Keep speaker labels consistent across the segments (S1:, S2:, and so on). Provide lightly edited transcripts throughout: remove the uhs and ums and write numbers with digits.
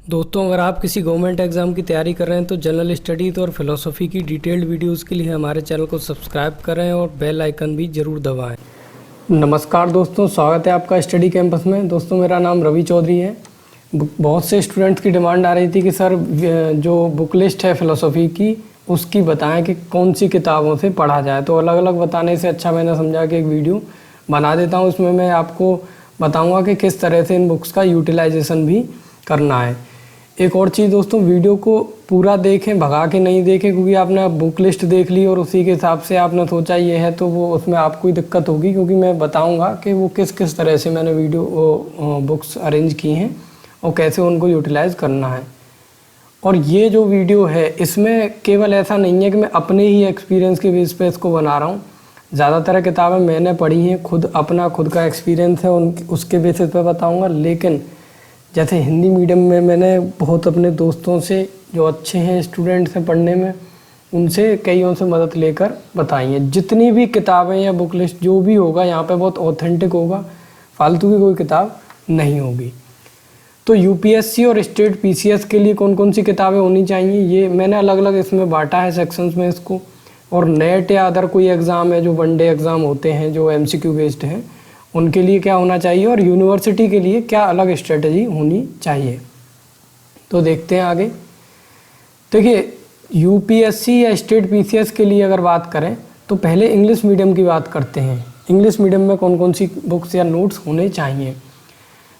S1: दोस्तों, अगर आप किसी गवर्नमेंट एग्ज़ाम की तैयारी कर रहे हैं तो जनरल स्टडीज़ और फिलोसफी की डिटेल्ड वीडियोस के लिए हमारे चैनल को सब्सक्राइब करें और बेल आइकन भी ज़रूर दबाएं। नमस्कार दोस्तों, स्वागत है आपका स्टडी कैंपस में। दोस्तों, मेरा नाम रवि चौधरी है। बहुत से स्टूडेंट्स की डिमांड आ रही थी कि सर जो बुक लिस्ट है फ़िलोसफी की उसकी बताएं कि कौन सी किताबों से पढ़ा जाए। तो अलग अलग बताने से अच्छा मैंने समझा कि एक वीडियो बना देता हूँ। उसमें मैं आपको बताऊँगा कि किस तरह से इन बुक्स का यूटिलाइजेशन भी करना है। एक और चीज़ दोस्तों, वीडियो को पूरा देखें, भगा के नहीं देखें, क्योंकि आपने बुक लिस्ट देख ली और उसी के हिसाब से आपने सोचा ये है तो वो उसमें आपको ही दिक्कत होगी, क्योंकि मैं बताऊंगा कि वो किस किस तरह से मैंने बुक्स अरेंज की हैं और कैसे उनको यूटिलाइज़ करना है। और ये जो वीडियो है इसमें केवल ऐसा नहीं है कि मैं अपने ही एक्सपीरियंस के बेस पे इसको बना रहा हूँ। ज़्यादातर किताबें मैंने पढ़ी हैं, खुद का एक्सपीरियंस है उसके बेसिस पे बताऊँगा। लेकिन जैसे हिंदी मीडियम में मैंने बहुत अपने दोस्तों से जो अच्छे हैं स्टूडेंट्स हैं पढ़ने में, उनसे कईयों से मदद लेकर बताई है। जितनी भी किताबें या बुक लिस्ट जो भी होगा यहाँ पे बहुत ऑथेंटिक होगा, फालतू की कोई किताब नहीं होगी। तो यूपीएससी और स्टेट पीसीएस के लिए कौन कौन सी किताबें होनी चाहिए ये मैंने अलग अलग इसमें बांटा है सेक्शंस में इसको। और नेट या अदर कोई एग्ज़ाम है जो वनडे एग्ज़ाम होते हैं जो एमसीक्यू बेस्ड हैं, उनके लिए क्या होना चाहिए और यूनिवर्सिटी के लिए क्या अलग स्ट्रेटजी होनी चाहिए। तो देखते हैं आगे। देखिए, यूपीएससी या स्टेट पीसीएस के लिए अगर बात करें तो पहले इंग्लिश मीडियम की बात करते हैं। इंग्लिश मीडियम में कौन कौन सी बुक्स या नोट्स होने चाहिए।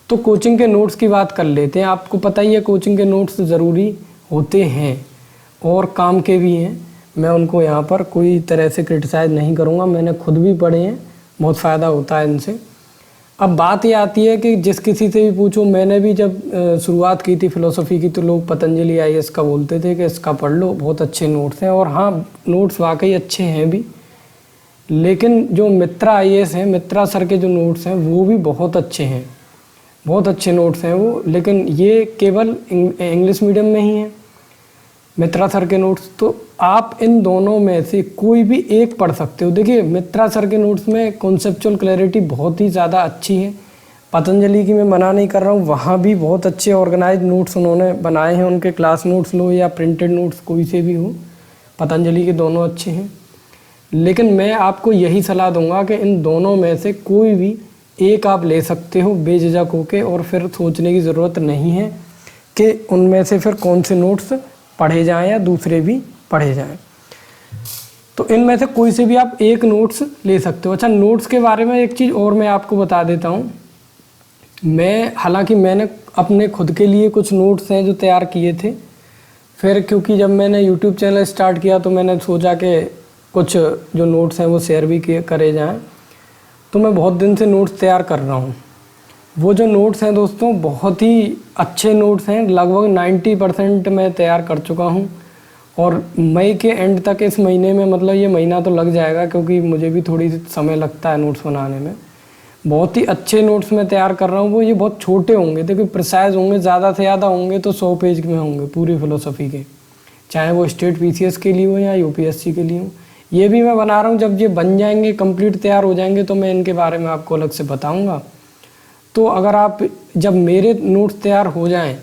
S1: तो कोचिंग के नोट्स की बात कर लेते हैं। आपको पता ही है कोचिंग के नोट्स ज़रूरी होते हैं और काम के भी हैं। मैं उनको यहाँ पर कोई तरह से क्रिटिसाइज़ नहीं करूँगा, मैंने खुद भी पढ़े हैं, बहुत फ़ायदा होता है इनसे। अब बात ये आती है कि जिस किसी से भी पूछो, मैंने भी जब शुरुआत की थी फ़िलोसफ़ी की तो लोग पतंजलि आईएएस का बोलते थे कि इसका पढ़ लो, बहुत अच्छे नोट्स हैं। और हाँ, नोट्स वाकई अच्छे हैं भी। लेकिन जो मित्रा आईएएस हैं, मित्रा सर के जो नोट्स हैं वो भी बहुत अच्छे हैं, बहुत अच्छे नोट्स हैं वो। लेकिन ये केवल इंग्लिश मीडियम में ही हैं मित्रा सर के नोट्स। तो आप इन दोनों में से कोई भी एक पढ़ सकते हो। देखिए, मित्रा सर के नोट्स में कॉन्सेप्चुअल क्लैरिटी बहुत ही ज़्यादा अच्छी है। पतंजलि की मैं मना नहीं कर रहा हूँ, वहाँ भी बहुत अच्छे ऑर्गेनाइज नोट्स उन्होंने बनाए हैं। उनके क्लास नोट्स लो या प्रिंटेड नोट्स कोई से भी हो, पतंजलि के दोनों अच्छे हैं। लेकिन मैं आपको यही सलाह दूंगा कि इन दोनों में से कोई भी एक आप ले सकते हो बेझिझक होके, और फिर सोचने की ज़रूरत नहीं है कि उनमें से फिर कौन से नोट्स पढ़े जाएं या दूसरे भी पढ़े जाएं। तो इनमें से कोई से भी आप एक नोट्स ले सकते हो। अच्छा, नोट्स के बारे में एक चीज़ और मैं आपको बता देता हूँ। हालांकि मैंने अपने खुद के लिए कुछ नोट्स हैं जो तैयार किए थे। फिर क्योंकि जब मैंने यूट्यूब चैनल स्टार्ट किया तो मैंने सोचा कि कुछ जो नोट्स हैं वो शेयर भी करे जाएँ। तो मैं बहुत दिन से नोट्स तैयार कर रहा हूँ। वो जो नोट्स हैं दोस्तों, बहुत ही अच्छे नोट्स हैं। लगभग 90% मैं तैयार कर चुका हूँ और मई के एंड तक, इस महीने में, मतलब ये महीना तो लग जाएगा क्योंकि मुझे भी थोड़ी समय लगता है नोट्स बनाने में। बहुत ही अच्छे नोट्स मैं तैयार कर रहा हूँ। वो ये बहुत छोटे होंगे, देखिए प्रिसाइज होंगे, ज़्यादा से ज़्यादा होंगे तो 100 पेज में होंगे पूरी फ़िलोसफ़ी के, चाहे वो स्टेट पीसीएस के लिए हो या यूपीएससी के लिए हो। ये भी मैं बना रहा हूँ। जब ये बन जाएंगे, कंप्लीट तैयार हो जाएंगे, तो मैं इनके बारे में आपको अलग से बताऊँगा। तो अगर आप जब मेरे नोट्स तैयार हो जाएं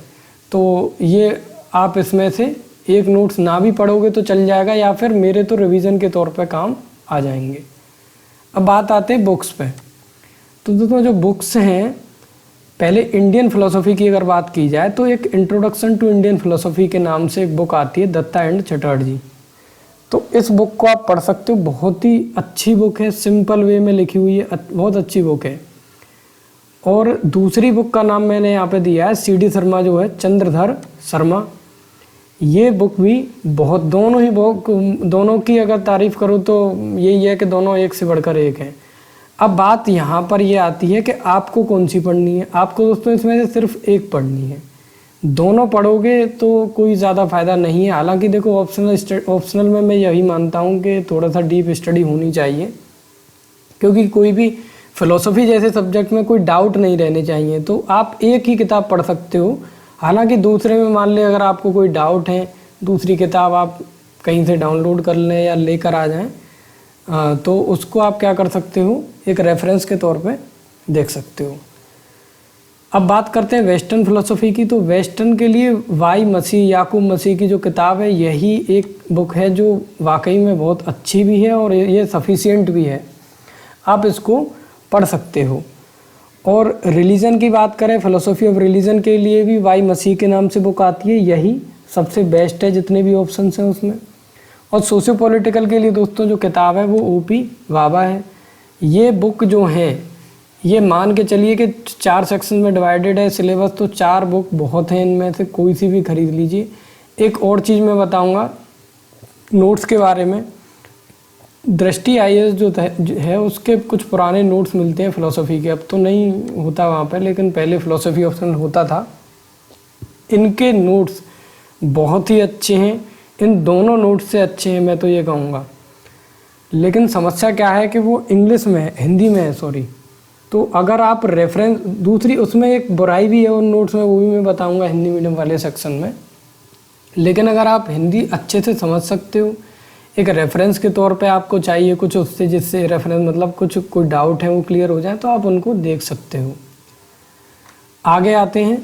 S1: तो ये आप इसमें से एक नोट्स ना भी पढ़ोगे तो चल जाएगा, या फिर मेरे तो रिवीजन के तौर पे काम आ जाएंगे। अब बात आते हैं बुक्स पे। तो दोस्तों, जो बुक्स हैं, पहले इंडियन फ़िलोसफ़ी की अगर बात की जाए तो एक इंट्रोडक्शन टू इंडियन फ़िलोसफ़ी के नाम से एक बुक आती है, दत्ता एंड चटर्जी। तो इस बुक को आप पढ़ सकते हो, बहुत ही अच्छी बुक है, सिंपल वे में लिखी हुई है, बहुत अच्छी बुक है। और दूसरी बुक का नाम मैंने यहाँ पे दिया है सीडी शर्मा, जो है चंद्रधर शर्मा। ये बुक भी बहुत, दोनों की अगर तारीफ़ करूँ तो यही है कि दोनों एक से बढ़कर एक हैं। अब बात यहाँ पर ये आती है कि आपको कौन सी पढ़नी है। आपको दोस्तों इसमें से सिर्फ एक पढ़नी है। दोनों पढ़ोगे तो कोई ज़्यादा फ़ायदा नहीं है। हालांकि देखो, ऑप्शनल में मैं यही मानता हूँ कि थोड़ा सा डीप स्टडी होनी चाहिए, क्योंकि कोई भी फ़िलोसफ़ी जैसे सब्जेक्ट में कोई डाउट नहीं रहने चाहिए। तो आप एक ही किताब पढ़ सकते हो। हालांकि दूसरे में मान ले अगर आपको कोई डाउट है, दूसरी किताब आप कहीं से डाउनलोड कर लें या लेकर आ जाएं, तो उसको आप क्या कर सकते हो, एक रेफरेंस के तौर पे देख सकते हो। अब बात करते हैं वेस्टर्न फ़िलोसफ़ी की। तो वेस्टर्न के लिए वाई मसीह, याकूब मसीह की जो किताब है, यही एक बुक है जो वाकई में बहुत अच्छी भी है और ये सफिशिएंट भी है, आप इसको पढ़ सकते हो। और रिलीजन की बात करें, फ़िलोसफ़ी ऑफ रिलीजन के लिए भी वाई मसीह के नाम से बुक आती है, यही सबसे बेस्ट है जितने भी ऑप्शंस हैं उसमें। और सोशियो पॉलिटिकल के लिए दोस्तों जो किताब है वो ओपी वावा है। ये बुक जो है ये मान के चलिए कि 4 सेक्शन में डिवाइडेड है सिलेबस, तो 4 बुक बहुत हैं, इनमें से कोई सी भी खरीद लीजिए। एक और चीज़ मैं बताऊंगा नोट्स के बारे में, दृष्टि आईएएस जो है उसके कुछ पुराने नोट्स मिलते हैं फ़िलोसफ़ी के, अब तो नहीं होता वहाँ पर, लेकिन पहले फ़िलोसफ़ी ऑप्शन होता था। इनके नोट्स बहुत ही अच्छे हैं, इन दोनों नोट्स से अच्छे हैं मैं तो ये कहूँगा। लेकिन समस्या क्या है कि वो इंग्लिश में है, हिंदी में है सॉरी। तो अगर आप रेफरेंस, दूसरी उसमें एक बुराई भी है उन नोट्स में, वो भी मैं बताऊंगा हिंदी मीडियम वाले सेक्शन में। लेकिन अगर आप हिंदी अच्छे से समझ सकते हो, एक रेफरेंस के तौर पे आपको चाहिए कुछ उससे, जिससे रेफरेंस मतलब कुछ कोई डाउट है वो क्लियर हो जाए, तो आप उनको देख सकते हो। आगे आते हैं,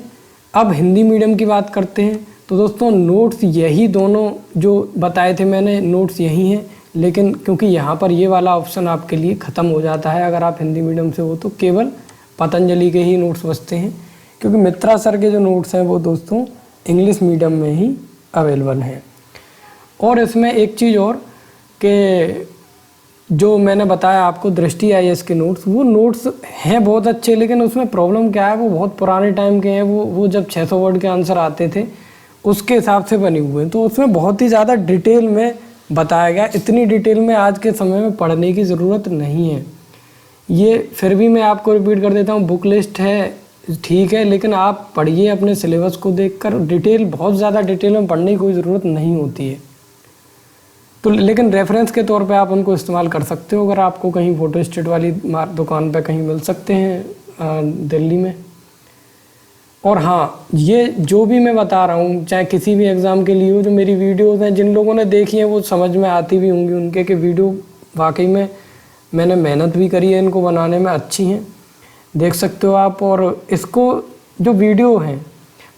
S1: अब हिंदी मीडियम की बात करते हैं। तो दोस्तों नोट्स यही दोनों जो बताए थे मैंने, नोट्स यही हैं, लेकिन क्योंकि यहाँ पर ये वाला ऑप्शन आपके लिए ख़त्म हो जाता है अगर आप हिंदी मीडियम से हो, तो केवल पतंजलि के ही नोट्स बचते हैं, क्योंकि मित्रा सर के जो नोट्स हैं वो दोस्तों इंग्लिश मीडियम में ही अवेलेबल हैं। और इसमें एक चीज़ और कि जो मैंने बताया आपको दृष्टि आईएएस के नोट्स, वो नोट्स हैं बहुत अच्छे, लेकिन उसमें प्रॉब्लम क्या है, वो बहुत पुराने टाइम के हैं। वो जब 600 वर्ड के आंसर आते थे उसके हिसाब से बने हुए हैं, तो उसमें बहुत ही ज़्यादा डिटेल में बताया गया। इतनी डिटेल में आज के समय में पढ़ने की ज़रूरत नहीं है। ये फिर भी मैं आपको रिपीट कर देता हूँ, बुक लिस्ट है ठीक है, लेकिन आप पढ़िए अपने सिलेबस को देखकर। डिटेल, बहुत ज़्यादा डिटेल में पढ़ने की कोई ज़रूरत नहीं होती है। तो लेकिन रेफरेंस के तौर पे आप उनको इस्तेमाल कर सकते हो, अगर आपको कहीं फ़ोटो स्टेट वाली दुकान पे कहीं मिल सकते हैं दिल्ली में। और हाँ, ये जो भी मैं बता रहा हूँ, चाहे किसी भी एग्ज़ाम के लिए हो, जो मेरी वीडियोज़ हैं, जिन लोगों ने देखी हैं वो समझ में आती भी होंगी उनके, कि वीडियो वाकई में मैंने मेहनत भी करी है इनको बनाने में, अच्छी हैं, देख सकते हो आप। और इसको जो वीडियो हैं,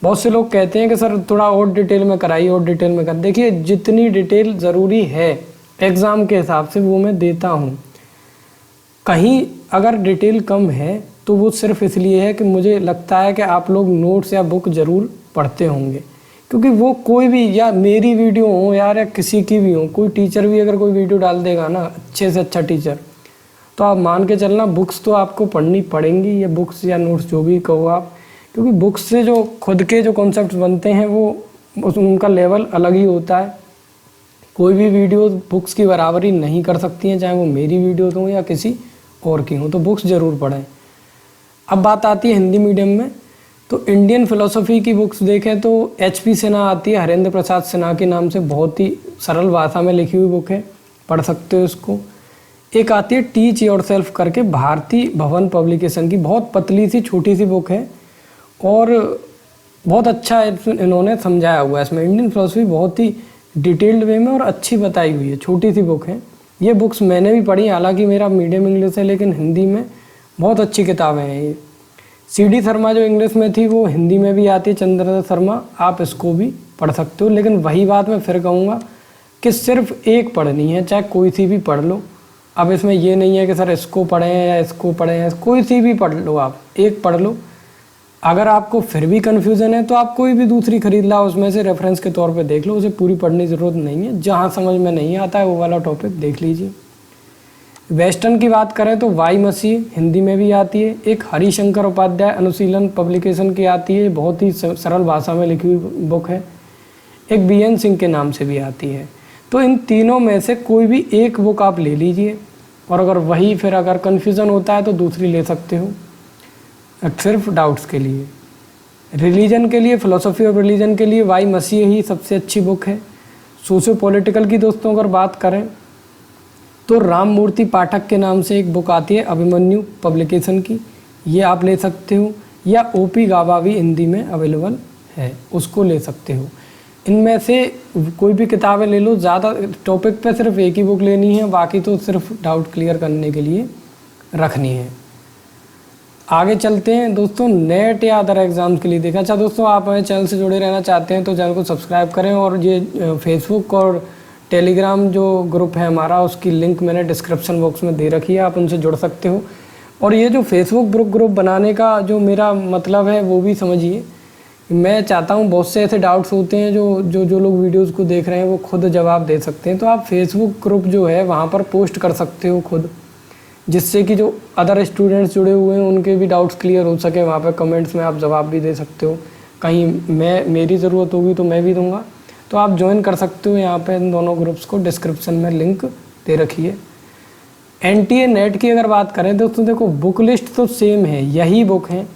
S1: बहुत से लोग कहते हैं कि सर थोड़ा और डिटेल में कराइए, और डिटेल में कर, देखिए जितनी डिटेल ज़रूरी है एग्ज़ाम के हिसाब से वो मैं देता हूँ। कहीं अगर डिटेल कम है तो वो सिर्फ इसलिए है कि मुझे लगता है कि आप लोग नोट्स या बुक ज़रूर पढ़ते होंगे, क्योंकि वो कोई भी, या मेरी वीडियो हो यार या किसी की भी हो, कोई टीचर भी अगर कोई वीडियो डाल देगा ना, अच्छे से अच्छा टीचर, तो आप मान के चलना बुक्स तो आपको पढ़नी पड़ेंगी, या बुक्स या नोट्स जो भी कहो आप, क्योंकि बुक्स से जो खुद के जो कॉन्सेप्ट बनते हैं वो उनका लेवल अलग ही होता है। कोई भी वीडियो बुक्स की बराबरी नहीं कर सकती हैं, चाहे वो मेरी वीडियो हो या किसी और की हो। तो बुक्स ज़रूर पढ़ें। अब बात आती है हिंदी मीडियम में, तो इंडियन फ़िलोसफ़ी की बुक्स देखें तो HP सिन्हा आती है, हरेंद्र प्रसाद सिन्हा के नाम से, बहुत ही सरल भाषा में लिखी हुई बुक है, पढ़ सकते हो इसको। एक आती है टीच योरसेल्फ करके, भारती भवन पब्लिकेशन की, बहुत पतली सी छोटी सी बुक है और बहुत अच्छा इन्होंने समझाया हुआ है इसमें। इंडियन फ़िलोसफ़ी बहुत ही डिटेल्ड वे में और अच्छी बताई हुई है, छोटी सी बुक है। ये बुक्स मैंने भी पढ़ी, हालांकि मेरा मीडियम इंग्लिश है, लेकिन हिंदी में बहुत अच्छी किताबें हैं ये। CD शर्मा जो इंग्लिश में थी वो हिंदी में भी आती है, चंद्रदत्त शर्मा, आप इसको भी पढ़ सकते हो। लेकिन वही बात मैं फिर कहूँगा कि सिर्फ एक पढ़नी है, चाहे कोई सी भी पढ़ लो। अब इसमें ये नहीं है कि सर इसको पढ़ें या इसको पढ़ें, कोई सी भी पढ़ लो, आप एक पढ़ लो। अगर आपको फिर भी कन्फ्यूज़न है तो आप कोई भी दूसरी खरीद ला, उसमें से रेफरेंस के तौर पे देख लो, उसे पूरी पढ़ने की ज़रूरत नहीं है। जहाँ समझ में नहीं आता है वो वाला टॉपिक देख लीजिए। वेस्टर्न की बात करें तो वाई मसीह हिंदी में भी आती है, एक हरिशंकर उपाध्याय अनुशीलन पब्लिकेशन की आती है, बहुत ही सरल भाषा में लिखी हुई बुक है। एक BN सिंह के नाम से भी आती है। तो इन तीनों में से कोई भी एक बुक आप ले लीजिए, और अगर वही फिर अगर कन्फ्यूज़न होता है तो दूसरी ले सकते हो, सिर्फ डाउट्स के लिए। रिलीजन के लिए, फ़िलोसफ़ी ऑफ रिलीजन के लिए वाई मसीह ही सबसे अच्छी बुक है। सोशियो पॉलिटिकल की दोस्तों अगर बात करें तो राममूर्ति पाठक के नाम से एक बुक आती है अभिमन्यु पब्लिकेशन की, ये आप ले सकते हो, या OP गाबा भी हिंदी में अवेलेबल है, उसको ले सकते हो। इनमें से कोई भी किताबें ले लो, ज़्यादा टॉपिक पे सिर्फ एक ही बुक लेनी है, बाकी तो सिर्फ डाउट क्लियर करने के लिए रखनी है। आगे चलते हैं दोस्तों नेट या अदर एग्ज़ाम के लिए देखा। अच्छा दोस्तों, आप हमारे चैनल से जुड़े रहना चाहते हैं तो चैनल को सब्सक्राइब करें, और ये फेसबुक और टेलीग्राम जो ग्रुप है हमारा, उसकी लिंक मैंने डिस्क्रिप्शन बॉक्स में दे रखी है, आप उनसे जुड़ सकते हो। और ये जो फेसबुक ग्रुप बनाने का जो मेरा मतलब है वो भी समझिए। मैं चाहता हूँ, बहुत से ऐसे डाउट्स होते हैं जो लोग वीडियोस को देख रहे हैं वो खुद जवाब दे सकते हैं, तो आप फेसबुक ग्रुप जो है वहाँ पर पोस्ट कर सकते हो खुद, जिससे कि जो अदर स्टूडेंट्स जुड़े हुए हैं उनके भी डाउट्स क्लियर हो सके। वहाँ पे कमेंट्स में आप जवाब भी दे सकते हो, कहीं मेरी ज़रूरत होगी तो मैं भी दूंगा, तो आप ज्वाइन कर सकते हो। यहाँ पे इन दोनों ग्रुप्स को डिस्क्रिप्शन में लिंक दे रखी है। NTA नेट की अगर बात करें दोस्तों, देखो बुक लिस्ट तो सेम है, यही बुक है,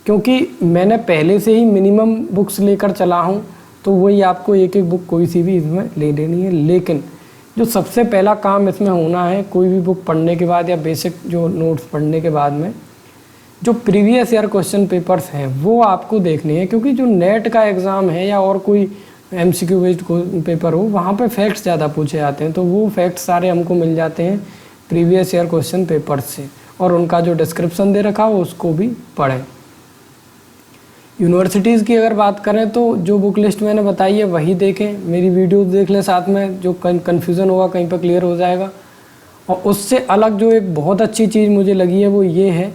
S1: क्योंकि मैंने पहले से ही मिनिमम बुक्स लेकर चला हूँ, तो वही आपको एक एक बुक कोई सी भी इसमें ले लेनी है। लेकिन जो सबसे पहला काम इसमें होना है, कोई भी बुक पढ़ने के बाद या बेसिक जो नोट्स पढ़ने के बाद में, जो प्रीवियस ईयर क्वेश्चन पेपर्स हैं वो आपको देखने हैं, क्योंकि जो नेट का एग्ज़ाम है या और कोई MCQ बेस्ड पेपर हो, वहाँ पे फैक्ट्स ज़्यादा पूछे जाते हैं, तो वो फैक्ट्स सारे हमको मिल जाते हैं प्रीवियस ईयर क्वेश्चन पेपर से, और उनका जो डिस्क्रिप्शन दे रखा हो उसको भी पढ़ें। यूनिवर्सिटीज़ की अगर बात करें तो जो बुक लिस्ट मैंने बताई है वही देखें, मेरी वीडियोस देख लें साथ में, जो कन्फ्यूज़न होगा कहीं पर क्लियर हो जाएगा। और उससे अलग जो एक बहुत अच्छी चीज़ मुझे लगी है वो ये है,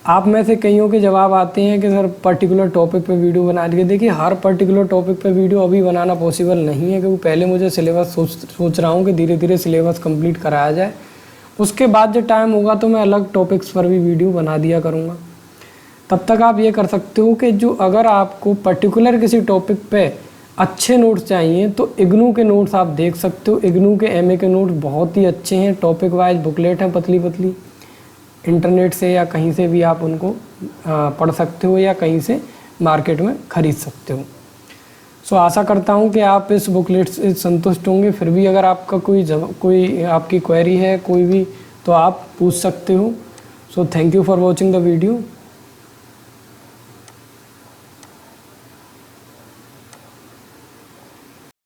S1: आप में से कईयों के जवाब आते हैं कि सर पर्टिकुलर टॉपिक पे वीडियो बना दिए। देखिए, हर पर्टिकुलर टॉपिक पे वीडियो अभी बनाना पॉसिबल नहीं है, क्योंकि पहले मुझे सिलेबस सोच रहा हूँ कि धीरे धीरे सिलेबस कंप्लीट कराया जाए, उसके बाद जो टाइम होगा तो मैं अलग टॉपिक्स पर भी वीडियो बना दिया करूँगा। तब तक आप ये कर सकते हो कि जो अगर आपको पर्टिकुलर किसी टॉपिक पे अच्छे नोट्स चाहिए तो इग्नू के नोट्स आप देख सकते हो। इग्नू के MA के नोट्स बहुत ही अच्छे हैं, टॉपिक वाइज बुकलेट हैं पतली पतली, इंटरनेट से या कहीं से भी आप उनको पढ़ सकते हो या कहीं से मार्केट में ख़रीद सकते हो। सो आशा करता हूँ कि आप इस बुकलेट से संतुष्ट होंगे। फिर भी अगर आपका कोई आपकी क्वेरी है कोई भी, तो आप पूछ सकते हो। So thank you for watching the video.